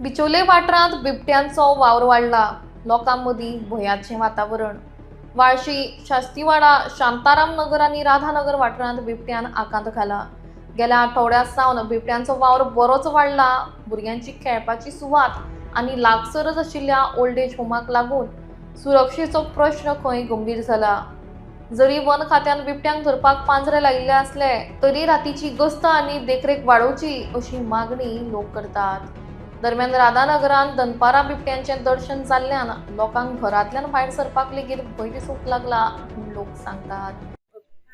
बिचोले वाठारांत बिबट्यांचो वावर वाडला. लोकांमदीं भयाचें वातावरण. वाळशी, शास्तीवाडा, शांताराम नगर आनी राधानगर वाठारांत बिबट्यान आकांत घाला. गेल्या आठवड्या सावन बिबट्यांचो वावर बरोच वाडला. भुरग्यांची खेळपाची सुवात आनी लागसरच आशिल्ल्या ओल्ड एज होमाक लागून सुरक्षेचो प्रश्न खंय गंभीर जाला. जरी वन खात्यान बिबट्यांक धरपाक पांजरे लायिल्ले असले तरी रातीची गस्त आनी देखरेख वाडोवची अशी मागणी लोक करतात. दरम्यान राधानगरांत दनपारां बिबट्यांचें दर्शन जाल्ल्यान लोकांक घरांतल्यान भायर सरपाक लेगीत भंय दिसूंक लागला म्हूण लोक सांगतात.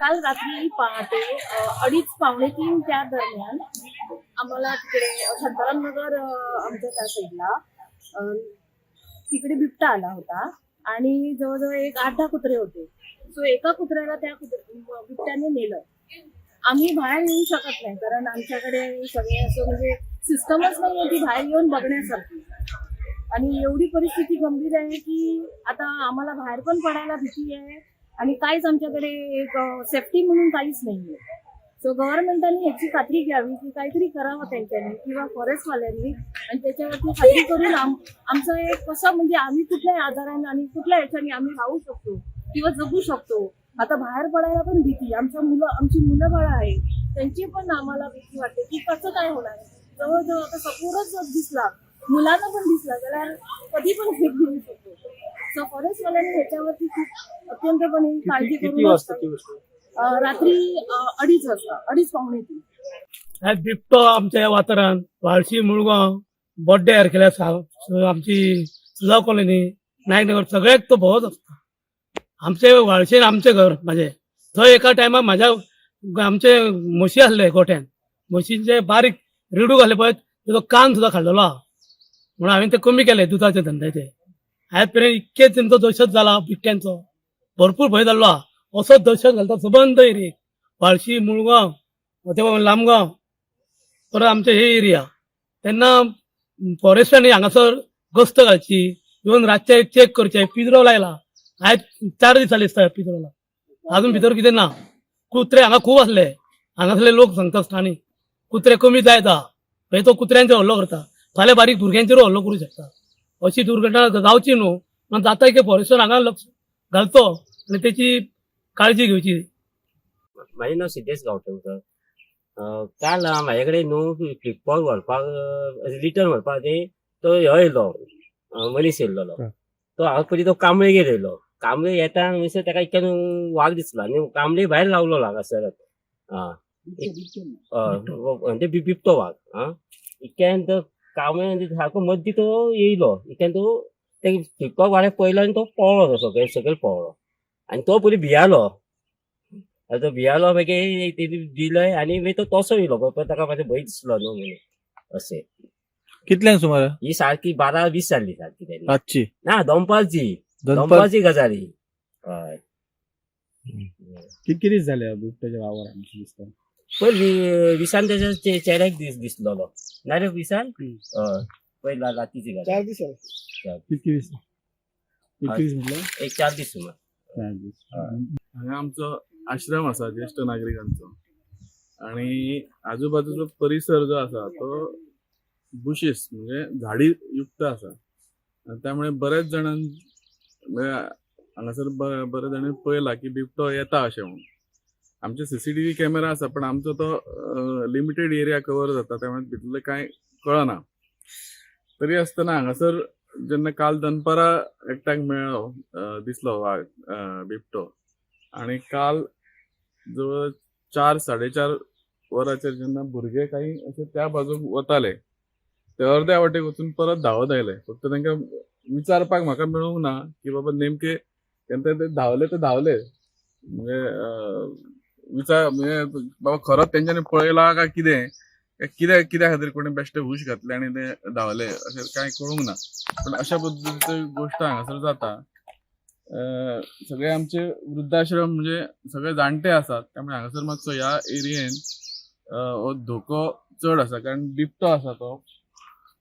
काल रात्री पहाटे 2:30-3 त्या दरम्यान आम्हाला तिकडे शांताराम नगर आमच्या त्या साईडला तिकडे बिबटा आला होता आणि जवळजवळ एक 8-10 कुत्रे होते. सो एका कुत्र्याला त्या बिबट्याने नेलं. आम्ही बाहेर येऊ शकत नाही कारण आमच्याकडे सगळे असं म्हणजे सिस्टमच नाही की बाहेर येऊन बघण्यासारखी. आणि एवढी परिस्थिती गंभीर आहे की आता आम्हाला बाहेर पण पडायला भीती आहे आणि काहीच आमच्याकडे एक सेफ्टी म्हणून काहीच नाहीये. सो गव्हर्नमेंटाने याची खात्री घ्यावी की काहीतरी करावं त्यांच्यानी किंवा फॉरेस्टवाल्यांनी आणि त्याच्यावरती खात्री करून आमचं एक कसं म्हणजे आम्ही कुठल्याही आजाराने आणि कुठल्या याच्याने आम्ही राहू शकतो किंवा जगू शकतो. आता बाहेर पडायला पण भीती. आमची मुलं बाळं आहे त्यांची पण आम्हाला भीती वाटते की कसं काय होणार. जवळजवळ आता सपोरच दिसला, मुलांना पण दिसला, त्याला कधी पण फेक घेऊ शकतो. सो फॉरेस्टवाल्यांनी ह्याच्यावरती खूप अत्यंतपणे काळजी करून रात्री 2:30 वाजता 2:30-2:45 बिबटो आमच्या वाठारांत वाळशी, मुळगांव, बड्डे केल्या आमची सुजाव कॉलनी, नायकनगर सगळ्याक तो भोवत असता. आमचे वाळशेन आमचे घर माझे थंय एका टायमार आमचे म्हशी आसले गोठ्यान. म्हशींचे बारीक रेडू घाले पळय तेजो कान सुद्दां खाल्लेलो आहा म्हणून हांवें ते कमी केले दुधाचे धंद्याचे. आयज पर्यंत इतके तेंचो दहशत जाला बिबट्यांचो, भरपूर भंय जाल्लो आहा. असो दहशत घालता सबंद एरियेक, वाळशी, मुळगांव, लामगांव, परत आमचे हे एरिया. तेन्ना फॉरेस्टांनी हांगासर गस्त घालची, येवन रातचे चेक करचे. पिंजरो लायला, आयज 4 दीस जाले दिसता पिंजरो लावन. अजून भितर कितें ना. कुत्रे हांगा खूब आसले, हांगासले लोक सांगता स्थानिक कुत्रे कमी जायता हे तो कुत्र्यांचेर हल्लो करता. फाल्यां बारीक भुरग्यांचेर हल्लो करूं शकता. अशी दुर्घटना जावची न्हू म्हणून जाता की फॉरेस्टान हांगा लक्ष घालचो आनी तेची काळजी घेवची. म्हाजें नांव सिद्धेश गांवकर. काल म्हाजे कडेन न्हू फ्लिपकार्ट व्हरपाक रिटर्न व्हरपाक तो येयलो मनीस येयल्लो. तो हांगा पयलीं तो कांबळेगेर येयलो. कांबळे येता म्हणसर ताका इतक्यान वाग दिसला आनी कांबळे भायर लावलो हांगासर. म्हणजे बिबटो वाग. इतक्यान तो कांबळे सारको मद्दी तो येयलो. इतक्यान तो ते फ्लिपकार्ट वाड्याक पळयलो आनी तो पळलो सकयल पळलो आनी तो पयलीं भियालो. तो भियालो मागीर तेणी दिलय आनी मागीर तो तसो येयलो. पण ताका मातसो भंय दिसलो न्हू म्हणून अशें. कितल्यांक सुमार ही सारकी 12-20 जाल्ली सारकी तेन्ना. रातची ना दनपारची गजाली. हय किती दीस जाले बिबट्याच्या वावरान दिसता. पयर विसान त्याच्या चेड्याक दिसलेलो ना रे विसान. पयला रातीची गजाल. 4 दीस कितके दीस म्हटलं एक 4 दीस सुमार. 4 दीस. हांगा आमचो आश्रम आसा ज्येष्ठ नागरिकांचो आणि आजूबाजूचो परिसर जो आसा तो बुशीस म्हणजे झाडी युक्त आसा. त्यामुळे बरेच जणांनी हांगासर बरेच जाणांनी पळयला की बिबटो येता अशें म्हणून. आमचे CCTV कॅमेरा आसा पण आमचो तो लिमिटेड एरिया कवर जाता त्यामुळे भितरले कांय कळना. तरी आसतना हांगासर जेन्ना काल दनपारा एकट्याक मेळ्ळो दिसलो वाघ बिबटो आणि काल जवळ 4-4:30 वरांचेर जेन्ना भुरगे काही अशे त्या बाजूक वताले ते अर्द्या वाटेक वचून परत धांवत आयले. फक्त तांकां विचारपाक म्हाका मेळूंक ना की बाबा नेमके केन्ना ते धांवले म्हणजे म्हणजे बाबा खरोच तेंच्यांनी पळयला काय कित्या खातीर कोणी बेश्टे हुश घातले आनी ते धांवले अशें कांय कळूंक ना. पण अशा पद्दतीची गोश्ट हांगासर जाता. सगळे आमचे वृद्धाश्रम म्हणजे सगळे जाणटे आसात त्यामुळे हांगासर मातसो ह्या एरियेन हो धोको चड आसा कारण बिबटो आसा तो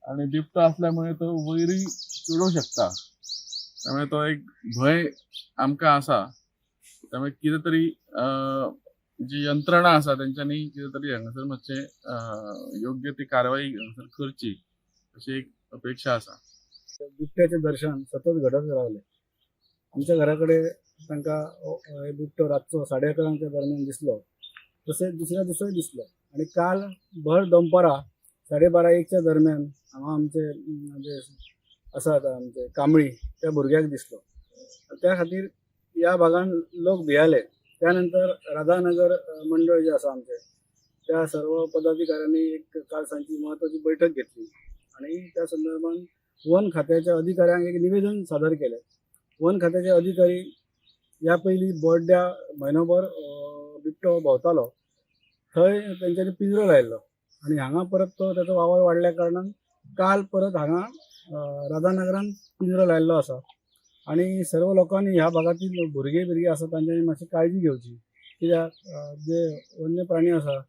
आणि बिबटो असल्यामुळे तो वैरी चडूं शकता. त्यामुळे तो एक भंय आमकां आसा. त्यामुळे कितें तरी जी यंत्रणा आसा त्यांच्यानी कितें तरी हांगासर मातशें योग्य ती कारवाई हांगासर करची अशी एक अपेक्षा आसा. बिबट्याचे दर्शन सतत घडत रावले. आमच्या घराकडे तांकां बिबटो रातचो 11:30 दरम्यान दिसलो. तशेंच दुसऱ्या दिसाय दिसलो आणि काल भर दनपारां 12:30-1च्या दरम्यान हांगा आमचे म्हणजे आसात आमचे कांबळी त्या भुरग्याक दिसलो. त्या खातीर ह्या भागान लोक भियाले. त्यानंतर राधानगर मंडळ जे आसा आमचे त्या सर्व पदाधिकाऱ्यांनी एक काल सांजची महत्वाची बैठक घेतली आणि त्या संदर्भात वन खात्याच्या अधिकाऱ्यांक एक निवेदन सादर केलें. वन खात्याचे अधिकारी ह्या पयलीं बोड्ड्या म्हयनोभर बिबटो भोंवतालो. थंय तेंच्यांनी पिंजरो लायल्लो आणि हांगा परत तो ताचो वावर वाडल्या कारणान काल परत हांगा राधानगरान पिंजरो लायल्लो आसा आणि सर्व लोकांनी ह्या भागातील भुरगे आसा तांच्यांनी मातशी काळजी घेवची. कित्याक जे वन्य प्राणी आसा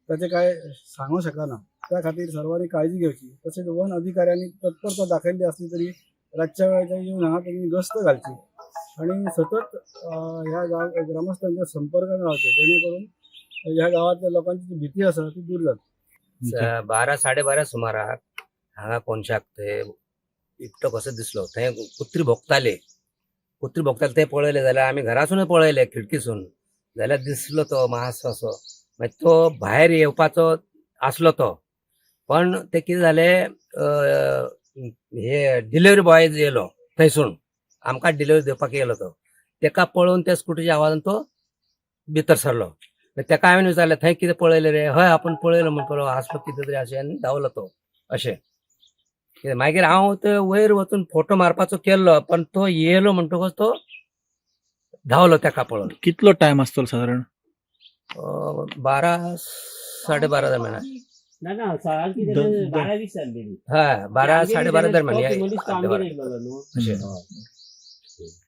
ताचे काय सांगूं शकना. त्या खातीर सर्वांनी काळजी घेवची. तशेंच वन अधिकाऱ्यांनी तत्परता दाखयल्ली आसली तरी रातच्या वेळाचेर येवन हांगा त्यांनी गस्त घालची आणि सतत ह्या ग्रामस्थांच्या संपर्कात रावचे जेणे करून ह्या गावातल्या लोकांची जी भीती आसा ती दूर जाता. 12-12:30 सुमाराक हांगा कोनशाक ते बिबटो कसो दिसलो. थंय कुत्री भोगताले ते पळयले जाल्यार आमी घरासूनच पळयले खिडकीसून जाल्यार दिसलो तो मातसो असो. मागीर तो भायर येवपाचो आसलो तो, पण ते कितें जालें हे डिलिव्हरी बॉय येयलो थंयसून आमकां डिलिव्हरी दिवपाक येयलो तो. तेका पळोवन त्या स्कुटीच्या आवाजान तो भितर सरलो. मागीर तेका हांवें विचारलें थंय कितें पळयलें रे. हय आपूण पळयलो म्हणटलो आसलो कितें तरी अशें आनी धांवलो तो अशें. मागीर हांव ते वयर वचून फोटो मारपाचो केल्लो पण तो येयलो म्हणटकच तो धांवलो तेका पळोवन. कितलो टाइम आसतलो साधारण? 12-12:30 दरम्यान. ना सारखी 12-20 जाल्ली. हय 12-12:30 दरम्यान मनीस कामगार येयलो न्हू. अशें.